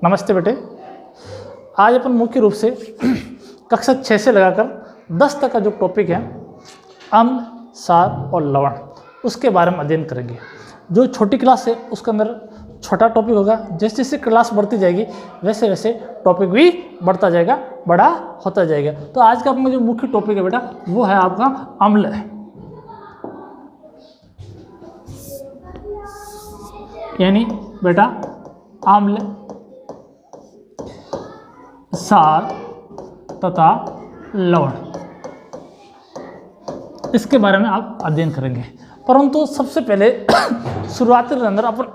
नमस्ते बेटे। आज अपन मुख्य रूप से कक्षा 6 से लगाकर 10 तक का जो टॉपिक है अम्ल, सार और लवण, उसके बारे में अध्ययन करेंगे। जो छोटी क्लास है उसके अंदर छोटा टॉपिक होगा, जैसे जैसे क्लास बढ़ती जाएगी वैसे वैसे टॉपिक भी बढ़ता जाएगा, बड़ा होता जाएगा। तो आज का अपना जो मुख्य टॉपिक है बेटा वो है आपका अम्ल है, यानी बेटा अम्ल, सार तथा लवण, इसके बारे में आप अध्ययन करेंगे। परंतु सबसे पहले शुरुआत के अंदर अपन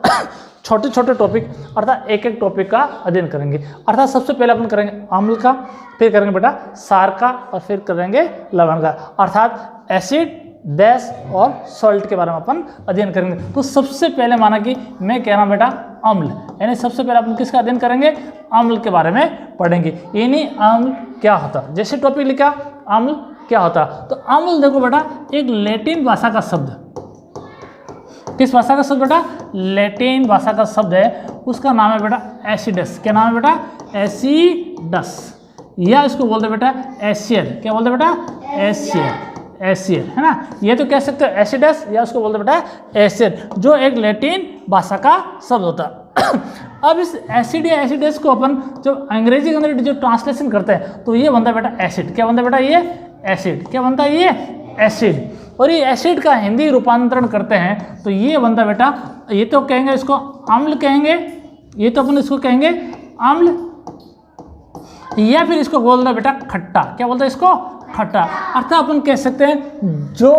छोटे छोटे टॉपिक अर्थात एक एक टॉपिक का अध्ययन करेंगे। अर्थात सबसे पहले अपन करेंगे अम्ल का, फिर करेंगे बेटा सार का और फिर करेंगे लवण का, अर्थात एसिड, बेस और सॉल्ट के बारे में अपन अध्ययन करेंगे। तो सबसे पहले माना कि मैं कह रहा हूँ बेटा अम्ल, यानी सबसे पहले अपन किसका अध्ययन करेंगे? अम्ल के बारे में पढ़ेंगे। यानी अम्ल क्या होता, जैसे टॉपिक लिखा अम्ल क्या होता, तो अम्ल देखो बेटा एक लैटिन भाषा का शब्द, किस भाषा का शब्द बेटा? लैटिन भाषा का शब्द है, उसका नाम है बेटा एसिडस। क्या नाम है बेटा? एसिडस, या इसको बोलते बेटा एसियर। क्या बोलते बेटा? एसियर, एसियर है ना। ये तो कह सकते हो एसिडस, या उसको बोलते बेटा एसियर, जो एक लैटिन भाषा का शब्द होता है। अब इस एसिड या एसिडस को अपन जब अंग्रेजी के अंदर जो ट्रांसलेशन करते हैं तो ये बनता है बेटा एसिड। क्या बनता है बेटा? ये एसिड। क्या बनता है? ये एसिड। और ये एसिड का हिंदी रूपांतरण करते हैं तो ये बनता है बेटा, ये तो कहेंगे इसको अम्ल कहेंगे, ये तो अपन इसको कहेंगे अम्ल, या फिर इसको बोलते हैं बेटा खट्टा। क्या बोलते हैं इसको? खट्टा। अर्थात अपन कह सकते हैं जो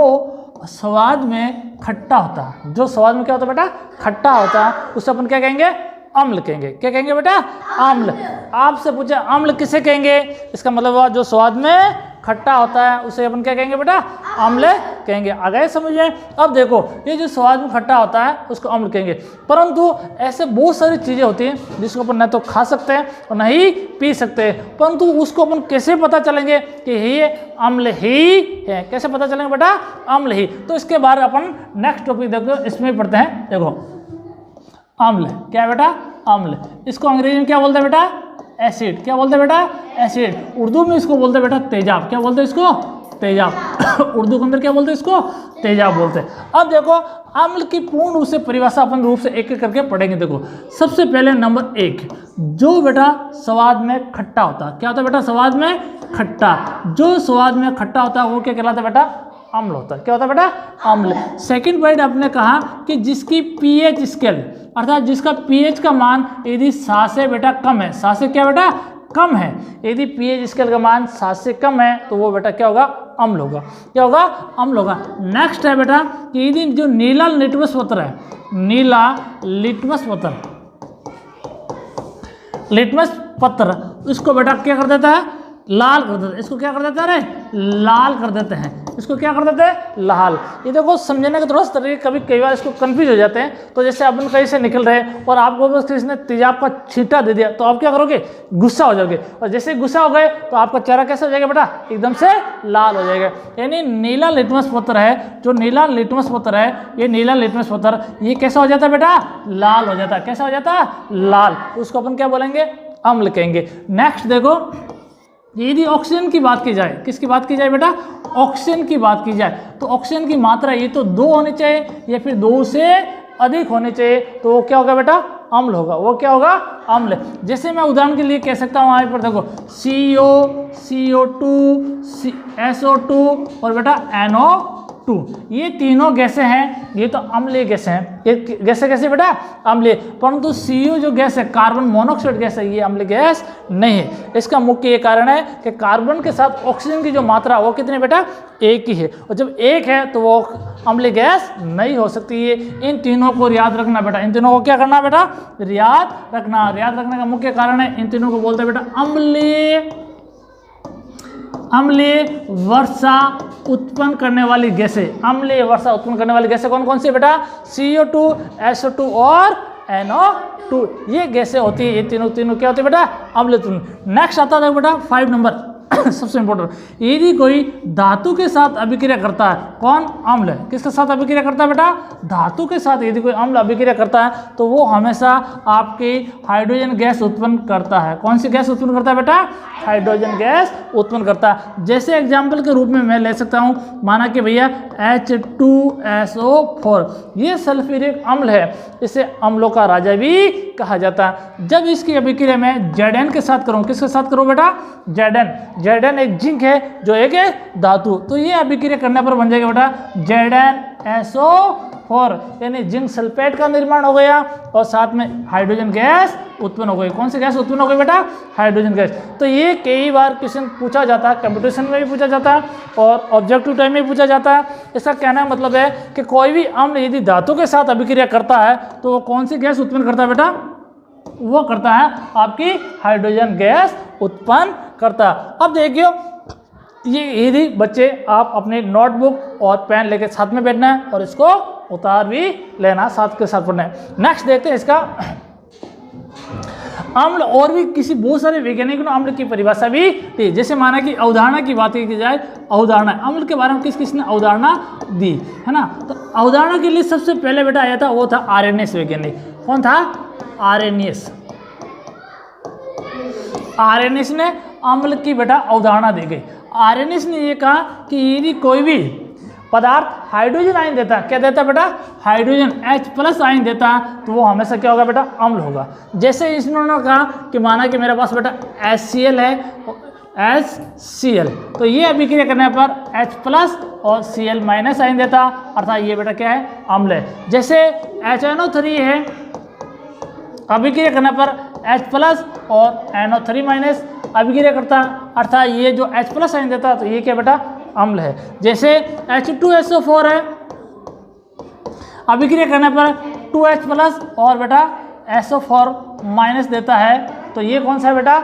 स्वाद में खट्टा होता है, जो स्वाद में क्या होता है बेटा? खट्टा होता है, उसे अपन क्या कहेंगे? अम्ल कहेंगे। क्या कहेंगे बेटा? अम्ल। आपसे पूछा अम्ल किसे कहेंगे, इसका मतलब हुआ जो स्वाद में खट्टा होता है उसे अपन क्या कहेंगे बेटा? अम्ल कहेंगे। आ गए समझ में? अब देखो ये जो स्वाद में खट्टा होता है उसको अम्ल कहेंगे, परंतु ऐसे बहुत सारी चीज़ें होती हैं जिसको अपन न तो खा सकते हैं और न ही पी सकते हैं, परंतु उसको अपन कैसे पता चलेंगे कि ये अम्ल ही है? कैसे पता चलेंगे बेटा? अम्ल ही। तो इसके बारे में अपन नेक्स्ट टॉपिक देखो, इसमें पढ़ते हैं। देखो अम्ल क्या है बेटा? अम्ल। इसको अंग्रेजी में क्या बोलते हैं बेटा? एसिड। क्या बोलते हैं बेटा? एसिड। उर्दू में इसको बोलते हैं बेटा तेजाब। क्या बोलते हैं इसको? तेजाब। उर्दू के अंदर क्या बोलते हैं इसको? तेजाब बोलते हैं। अब देखो अम्ल की पूर्ण रूप से परिभाषा अपन रूप से एक एक करके पढ़ेंगे। देखो सबसे पहले नंबर 1, जो बेटा स्वाद में खट्टा होता है। क्या होता है बेटा? स्वाद में खट्टा। जो स्वाद में खट्टा होता है वो क्या कहलाता है बेटा? अम्ल होता है। क्या होता है बेटा? अम्ल। सेकंड पॉइंट आपने कहा कि जिसकी पीएच स्केल, अर्थात जिसका पीएच का मान यदि 7 से बेटा कम है, 7 से क्या बेटा? कम है। यदि पीएच स्केल का मान 7 से कम है तो वो बेटा क्या होगा? अम्ल होगा। क्या होगा? अम्ल होगा। नेक्स्ट है बेटा कि यदि जो नीला लिटमस पत्र है, नीला लिटमस पत्र, लिटमस पत्र, उसको बेटा क्या कर देता है? लाल कर देते हैं। इसको क्या कर देते हैं? अरे लाल कर देते हैं। इसको क्या कर देते हैं? लाल। ये देखो समझने का थोड़ा सा तरीका, कभी कई बार इसको कंफ्यूज हो जाते हैं। तो जैसे अपन कहीं से निकल रहे हैं और आपको बस किसी ने तेजाब का छींटा दे दिया तो आप क्या करोगे? गुस्सा हो जाओगे, और जैसे गुस्सा हो गए तो आपका चेहरा कैसा हो जाएगा बेटा? एकदम से लाल हो जाएगा। यानी नीला लिटमस पत्र है, जो नीला लिटमस पत्र है, ये नीला लिटमस पत्र ये कैसा हो जाता है बेटा? लाल हो जाता है। कैसा हो जाता है? लाल। उसको अपन क्या बोलेंगे? अम्ल कहेंगे। नेक्स्ट देखो, यदि ऑक्सीजन की बात की जाए, किसकी बात की जाए बेटा? ऑक्सीजन की बात की जाए तो ऑक्सीजन की मात्रा ये तो 2 होनी चाहिए या फिर 2 से अधिक होनी चाहिए, तो वो क्या होगा बेटा? अम्ल होगा। वो क्या होगा? अम्ल। जैसे मैं उदाहरण के लिए कह सकता हूँ, यहाँ पर देखो CO, CO2, SO2 और बेटा NO2, ये तीनों गैसें हैं, ये तो अम्लीय गैसें हैं। ये गैसें कैसे बेटा? अम्लीय। परंतु CO जो गैस है, कार्बन मोनोऑक्साइड गैस है, ये अम्लीय गैस नहीं है। इसका मुख्य ये कारण है कि कार्बन के साथ ऑक्सीजन की जो मात्रा वो कितनी बेटा? 1 ही है, और जब 1 है तो वो अम्लीय गैस नहीं हो सकती है। इन तीनों को याद रखना बेटा। इन तीनों को क्या करना बेटा? याद रखना। याद रखने का मुख्य कारण है, इन तीनों को बोलते हैं बेटा अम्लीय, अम्लीय वर्षा उत्पन्न करने वाली गैसें। अम्लीय वर्षा उत्पन्न करने वाली गैसें कौन कौन सी बेटा? CO2, SO2 और NO2, ये गैसें होती है। ये तीनों क्या होती है बेटा? अम्ल। नेक्स्ट आता है बेटा 5 नंबर सबसे इंपॉर्टेंट, यदि कोई धातु के साथ अभिक्रिया करता है, कौन? अम्ल है। किसके साथ अभिक्रिया करता है बेटा? धातु के साथ यदि कोई अम्ल अभिक्रिया करता है तो वो हमेशा आपकी हाइड्रोजन गैस उत्पन्न करता है। कौन सी गैस उत्पन्न करता है बेटा? हाइड्रोजन गैस उत्पन्न करता है। जैसे एग्जाम्पल के रूप में मैं ले सकता हूँ, माना कि भैया H2SO4 ये सल्फ्यूरिक अम्ल है, इसे अम्लों का राजा भी कहा जाता है। जब इसकी अभिक्रिया में Zn के साथ करूँ, किसके साथ करूँ बेटा? Zn एक जिंक है जो एक है धातु, तो ये अभिक्रिया करने पर बन जाएगा बेटा ZnSO4 यानी जिंक सल्फेट का निर्माण हो गया और साथ में हाइड्रोजन गैस उत्पन्न हो गई। कौन सी गैस उत्पन्न हो गई बेटा? Hydrogen gas. तो ये कई बार क्वेश्चन पूछा जाता है, कंपटीशन में भी पूछा जाता है और ऑब्जेक्टिव टाइम में भी पूछा जाता है। इसका कहना मतलब है कि कोई भी अम्ल यदि धातु के साथ अभिक्रिया करता है तो वो कौन सी गैस उत्पन्न करता है बेटा? वो करता है आपकी हाइड्रोजन गैस उत्पन्न करता है। अब देखियो, ये यदि बच्चे आप अपने नोटबुक और पेन लेके साथ में बैठना है और इसको उतार भी लेना, साथ के साथ पढ़ना है। नेक्स्ट देखते हैं इसका अम्ल, और भी किसी बहुत सारे वैज्ञानिकों ने अम्ल की परिभाषा भी दी। जैसे माना कि अवधारणा की बात की जाए, अवधारणा अम्ल के बारे में किसने अवधारणा दी है ना? तो अवधारणा के लिए सबसे पहले बेटा आया था, वो था आर्यनियस वैज्ञानिक। कौन था? आर्यनियस। आर्यनियस ने अम्ल की बेटा अवधारणा दी गई। आर्यनियस ने ये कहा कि यदि कोई भी पदार्थ हाइड्रोजन आयन देता है, क्या देता है बेटा? हाइड्रोजन H+ आयन देता है, तो वो हमेशा क्या होगा बेटा? अम्ल होगा। जैसे इन्होंने कहा कि माना कि मेरे पास बेटा HCl है, HCl, तो ये अभिक्रिया करने पर H+ और Cl- आयन देता, अर्थात ये बेटा क्या है? अम्ल है। जैसे HNO3 है, अभिक्रिया करने पर H+ और NO3- अभिक्रिया करता है, अर्थात ये जो H+ आयन देता है तो ये क्या बेटा? अम्ल है। जैसे H2SO4 है, अभिक्रिया करने पर 2H+ और बेटा SO4- देता है, तो ये कौन सा है बेटा?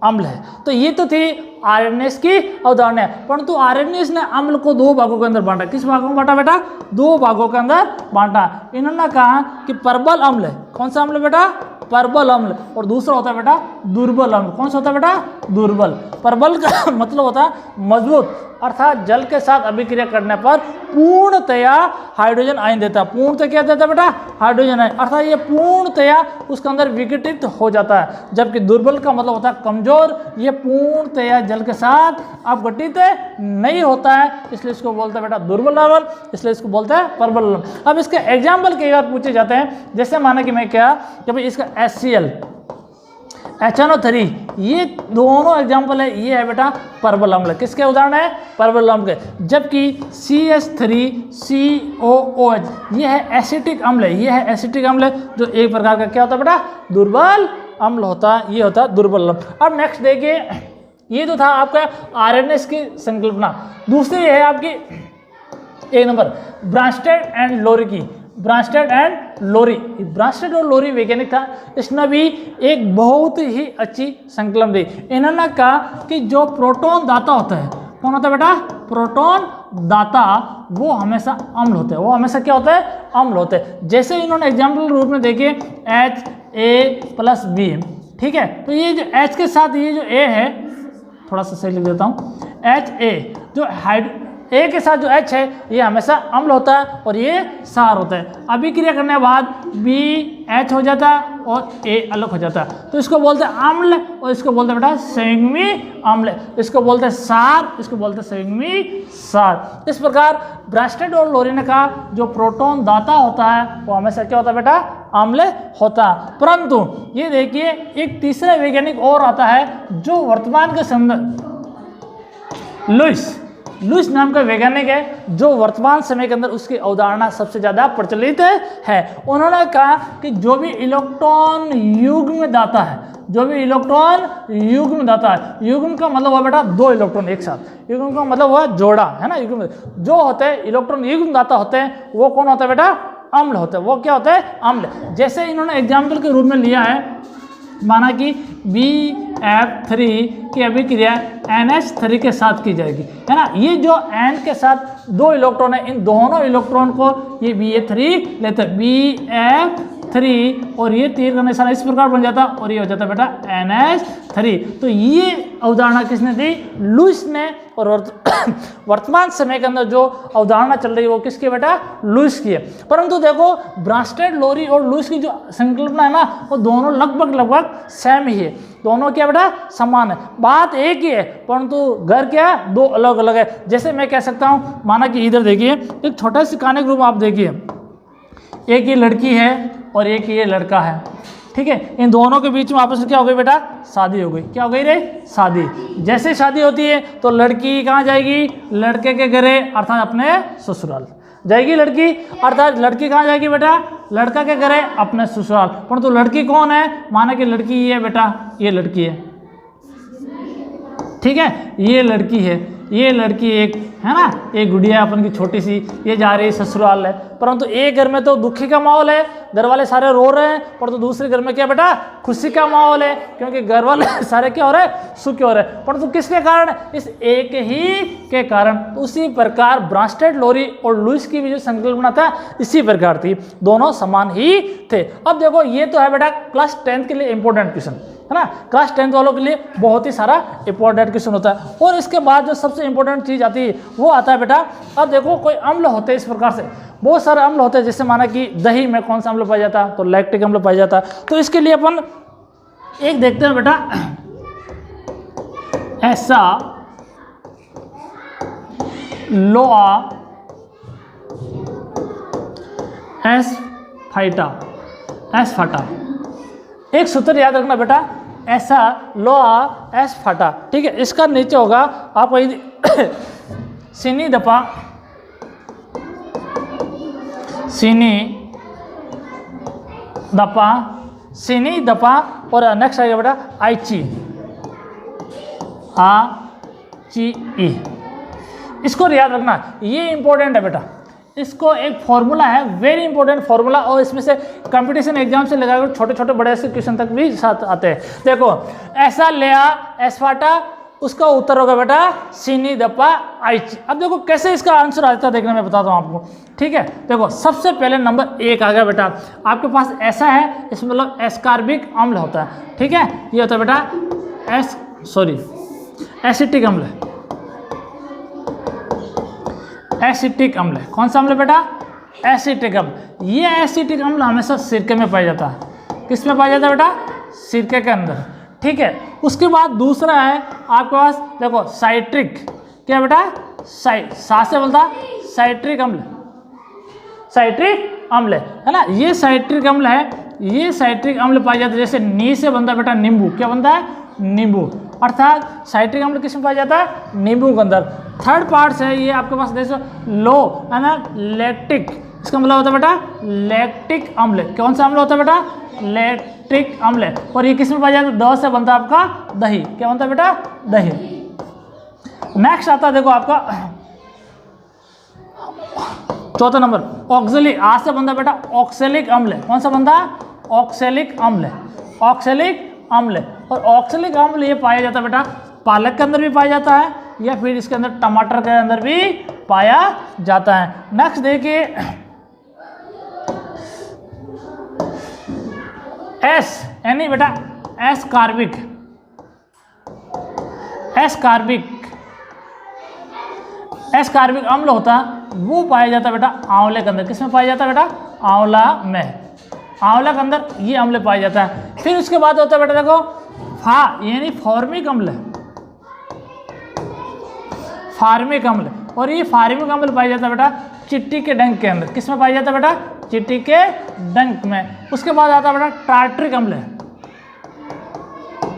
अम्ल है। तो ये तो थी आर्यनियस की अवधारणा, परंतु आर्यनियस ने अम्ल को दो भागों के अंदर बांटा। किस भागों में बांटा बेटा? दो भागों के अंदर बांटा। इन्होंने कहा कि प्रबल अम्ल है। कौन सा अम्ल बेटा? प्रबल अम्ल। और दूसरा होता है बेटा दुर्बल अम्ल। कौन सा होता है बेटा? दुर्बल। प्रबल का मतलब होता है मजबूत, अर्थात जल के साथ अभिक्रिया करने पर पूर्णतया हाइड्रोजन आयन देता है। पूर्णतः क्या देता है बेटा? हाइड्रोजन आयन, अर्थात ये पूर्णतया उसके अंदर विघटित हो जाता है। जबकि दुर्बल का मतलब होता है कमजोर, ये पूर्णतया जल के साथ अपघटित नहीं होता है, इसलिए इसको बोलते हैं बेटा दुर्बल अम्ल, इसलिए इसको बोलते हैं प्रबल अम्ल। अब इसके एग्जाम्पल कई बार पूछे जाते हैं, जैसे माना कि मैं क्या कि भाई इसका HCl, HNO3, ये दोनों एग्जाम्पल है, ये है बेटा प्रबल अम्ल। किसके उदाहरण है? प्रबल अम्ल के। जबकि CH3COOH ये है एसिटिक अम्ल है, ये है एसिटिक अम्ल है, जो एक प्रकार का क्या होता है बेटा? दुर्बल अम्ल होता है, ये होता है दुर्बल अम्ल। अब नेक्स्ट देखिए, ये तो था आपका आर्यनियस की संकल्पना। दूसरी है आपकी एक नंबर ब्रांस्टेड एंड लोरी की। ब्रांस्टेड एंड लोरी, ब्रांस्टेड और लोरी वैज्ञानिक था, इसने भी एक बहुत ही अच्छी संकलन दी। इन्होंने कहा कि जो प्रोटॉन दाता होता है, कौन होता है बेटा? प्रोटॉन दाता, वो हमेशा अम्ल होते हैं। वो हमेशा क्या होता है? अम्ल होते हैं। जैसे इन्होंने एग्जाम्पल रूप में देखिए Ha+B, ठीक है? तो ये जो H के साथ ये जो A है, थोड़ा सा सही लिख देता हूँ, HA जो A के साथ जो H है ये हमेशा अम्ल होता है और ये क्षार होता है। अभिक्रिया करने के बाद BH हो जाता है और A अलग हो जाता है, तो इसको बोलते हैं अम्ल और इसको बोलते हैं बेटा संयुग्मी अम्ल। इसको बोलते हैं क्षार, इसको बोलते हैं संयुग्मी क्षार। इस प्रकार ब्रांस्टेड और लोरी ने कहा जो प्रोटॉन दाता होता है वो हमेशा क्या होता है बेटा? अम्ल होता है। परंतु ये देखिए एक तीसरा वैज्ञानिक और आता है जो वर्तमान के संदर्भ, लुईस नाम का वैज्ञानिक है, जो वर्तमान समय के अंदर उसकी अवधारणा सबसे ज़्यादा प्रचलित है। उन्होंने कहा कि जो भी इलेक्ट्रॉन युग्म दाता है, जो भी इलेक्ट्रॉन युग्म दाता है, युग्म का मतलब हुआ बेटा दो इलेक्ट्रॉन एक साथ, युग्म का मतलब हुआ जोड़ा, है ना? युग्म जो होते हैं इलेक्ट्रॉन युग्म दाता होते हैं वो कौन होता है बेटा? अम्ल होता है। वो क्या होता है? अम्ल। जैसे इन्होंने एग्जाम्पल के रूप में लिया है, माना कि BF3 की अभिक्रिया NH3 के साथ की जाएगी, है ना? ये जो N के साथ दो इलेक्ट्रॉन है, इन दोनों इलेक्ट्रॉन को ये BA3 लेते हैं, BF 3 और ये तीर का निशान इस प्रकार बन जाता और ये हो जाता बेटा NH3। तो ये अवधारणा किसने दी? लुईस ने। और वर्तमान समय के अंदर जो अवधारणा चल रही है वो किसकी बेटा? लुईस की है। परंतु देखो ब्रांस्टेड, लोरी और लुईस की जो संकल्पना है ना वो दोनों लगभग सेम ही है। दोनों क्या बेटा? समान है। बात एक ही है परंतु घर क्या दो अलग अलग है। जैसे मैं कह सकता हूँ, माना कि इधर देखिए एक छोटा सा खाने ग्रुप आप देखिए, एक ये लड़की है और एक ये लड़का है, ठीक है। इन दोनों के बीच में आपस में क्या हो गई बेटा? शादी हो गई। क्या हो गई रे? शादी। जैसे शादी होती है तो लड़की कहाँ जाएगी? लड़के के घरे अर्थात अपने ससुराल जाएगी लड़की, अर्थात लड़की कहाँ जाएगी बेटा? लड़का के घरे अपने ससुराल। परंतु लड़की कौन है? माना कि लड़की ये बेटा, ये लड़की है, ठीक है, ये लड़की है, ये लड़की एक है ना, एक गुड़िया अपन की छोटी सी, ये जा रही है ससुराल है। परंतु एक घर में तो दुखी का माहौल है, घर वाले सारे रो रहे हैं, परंतु दूसरे घर में क्या बेटा? खुशी का माहौल है, क्योंकि घर वाले सारे क्या हो रहे हैं? सुखी हो रहे हैं। परंतु किसके कारण? इस एक ही के कारण। तो उसी प्रकार ब्रांस्टेड, लोरी और लुईस की भी जो संकल्पना था इसी प्रकार थी, दोनों समान ही थे। अब देखो ये तो है बेटा क्लास 10th के लिए इंपॉर्टेंट क्वेश्चन है ना, क्लास 10th वालों के लिए बहुत ही सारा इंपॉर्टेंट क्वेश्चन होता है। और इसके बाद जो सबसे इंपॉर्टेंट चीज़ आती है वो आता है बेटा, अब देखो कोई अम्ल होते हैं इस प्रकार से, बहुत सारे अम्ल होते हैं। जैसे माना कि दही में कौन सा अम्ल पाया जाता है? तो लैक्टिक अम्ल पाया जाता है। तो इसके लिए अपन एक देखते हैं बेटा, ऐसा लोआ एस फाटा, एक सूत्र याद रखना बेटा, ऐसा लोआ एस फाटा, ठीक है। इसका नीचे होगा आप सीनी दपा, सीनी दपा और नेक्स्ट आएगा बेटा आईची, ई। इसको याद रखना, ये इंपॉर्टेंट है बेटा। इसको एक फॉर्मूला है, वेरी इंपॉर्टेंट फॉर्मूला, और इसमें से कंपटीशन एग्जाम से लगाकर छोटे छोटे बड़े ऐसे क्वेश्चन तक भी साथ आते हैं। देखो ऐसा लेआ एसफाटा, उसका उत्तर होगा बेटा सीनी दपा आईची। अब देखो कैसे इसका आंसर आता है, देखना मैं बताता हूँ आपको, ठीक है। देखो सबसे पहले नंबर 1 आ गया बेटा, आपके पास ऐसा है, इसमें मतलब एस्कार्बिक अम्ल होता है, ठीक है। ये होता है बेटा एसिटिक अम्ल, एसिटिक अम्ल। कौन सा अम्ल बेटा? एसिटिक अम्ल। ये एसिटिक अम्ल हमेशा सिरके में पाया जाता है। किस में पाया जाता है बेटा? सिरके के अंदर, ठीक है। उसके बाद दूसरा है आपके पास, देखो साइट्रिक, क्या बेटा? सा से बोलता साइट्रिक अम्ल, साइट्रिक अम्ल है ना, ये साइट्रिक अम्ल है। ये साइट्रिक अम्ल पाया जाता है, जैसे नी से बनता है बेटा नींबू, क्या बनता है? नींबू, अर्थात साइट्रिक अम्ल किस में पाया जाता है? नींबू के अंदर। थर्ड पार्ट है ये आपके पास, देखो लो है ना, लैक्टिक, इसका मतलब होता है बेटा लैक्टिक अम्ल। कौन सा अम्ल होता है बेटा? लैक्टिक अम्ल। और ये किस में पाया जाता है? द से बनता है आपका दही, क्या बनता है बेटा? दही। नेक्स्ट आता है देखो आपका चौथा नंबर ऑक्जेलिक, आ से बनता है बेटा ऑक्सेलिक अम्ल। कौन सा बनता है? ऑक्सेलिक अम्ल, ऑक्सेलिक अम्ल। और ऑक्सेलिक अम्ल ये पाया जाता है बेटा पालक के अंदर भी पाया जाता है, या फिर इसके अंदर टमाटर के अंदर भी पाया जाता है। नेक्स्ट देखिए एस, यानी बेटा एस्कार्बिक, एस्कार्बिक अम्ल होता है, वो पाया जाता है बेटा आंवले के अंदर। किस में पाया जाता है बेटा? आंवला में, आंवला के अंदर ये अम्ल पाया जाता है। फिर उसके बाद होता है बेटा देखो यानी फॉर्मिक अम्ल, फार्मिक अम्ल। और ये फार्मिक अम्ल पाया जाता है बेटा चिट्टी के डंक के अंदर। किस में पाया जाता है बेटा? चिट्टी के डंक में। उसके बाद आता है बेटा टार्ट्रिक अम्ल,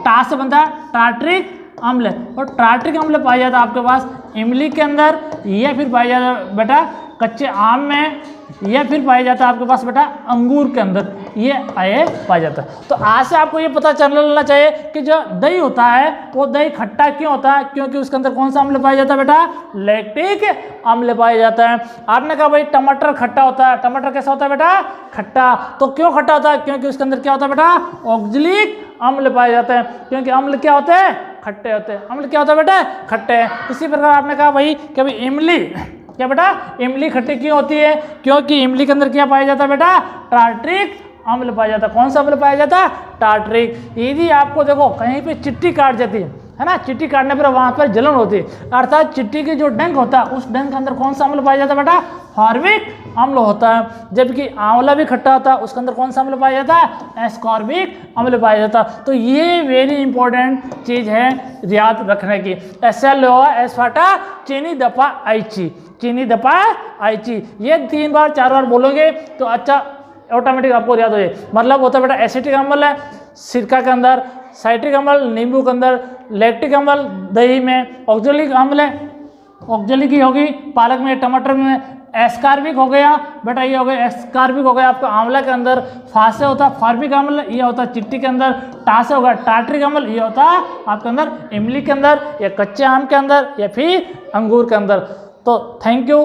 टा से बनता है टार्ट्रिक अम्ल। और टार्ट्रिक अम्ल पाया जाता है आपके पास इमली के अंदर, या फिर पाया जाता है बेटा कच्चे आम में, या फिर पाया जाता है आपके पास बेटा अंगूर के अंदर, ये आए पाया जाता है। तो आज से आपको ये पता चलना चाहिए कि जो दही होता है वो दही खट्टा क्यों होता है, क्योंकि उसके अंदर कौन सा अम्ल पाया जाता है बेटा? लैक्टिक अम्ल पाया जाता है। आपने कहा भाई टमाटर खट्टा होता है, टमाटर कैसा होता है बेटा? खट्टा। तो क्यों खट्टा होता है? क्योंकि उसके अंदर क्या होता है बेटा? ऑक्जेलिक अम्ल पाया जाता है, क्योंकि अम्ल क्या होते हैं? खट्टे होते हैं। अम्ल क्या होता है बेटा? खट्टे हैं। इसी प्रकार आपने कहा भाई कि भाई इमली, क्या बेटा? इमली खट्टी क्यों होती है? क्योंकि इमली के अंदर क्या पाया जाता है बेटा? टार्ट्रिक अम्ल पाया जाता है। कौन सा अम्ल पाया जाता है? टार्टरिक। यदि आपको देखो कहीं पे चिट्टी काट जाती है ना, चिट्टी काटने पर वहां पर जलन होती है, अर्थात चिट्टी की जो डंक होता है उस डंक के अंदर कौन सा अम्ल पाया जाता है बेटा? फॉर्मिक अम्ल होता है। जबकि आंवला भी खट्टा होता है, उसके अंदर कौन सा अम्ल पाया जाता है? एस्कॉर्बिक अम्ल पाया जाता है। तो ये वेरी इंपॉर्टेंट चीज है याद रखने की। SLO एस्फाटा चीनी दफा आइची, चीनी दफा आइची, ये 3 बार 4 बार बोलोगे तो अच्छा ऑटोमेटिक आपको याद हो जाए। मतलब होता है बेटा एसिटिक अम्ल है सिरका के अंदर, साइट्रिक अम्ल नींबू के अंदर, लैक्टिक अम्ल दही में, ऑक्जेलिक अम्ल है ऑक्जेलिक की होगी पालक में, टमाटर में, एस्कॉर्बिक हो गया बेटा, ये हो गया एस्कॉर्बिक हो गया आपका आंवला के अंदर, फासे होता है फॉर्मिक अम्ल, ये होता है चिट्टी के अंदर, टासे होगा टार्टरिक अम्ल, ये होता है आपके अंदर इमली के अंदर या कच्चे आम के अंदर या फिर अंगूर के अंदर। तो थैंक यू।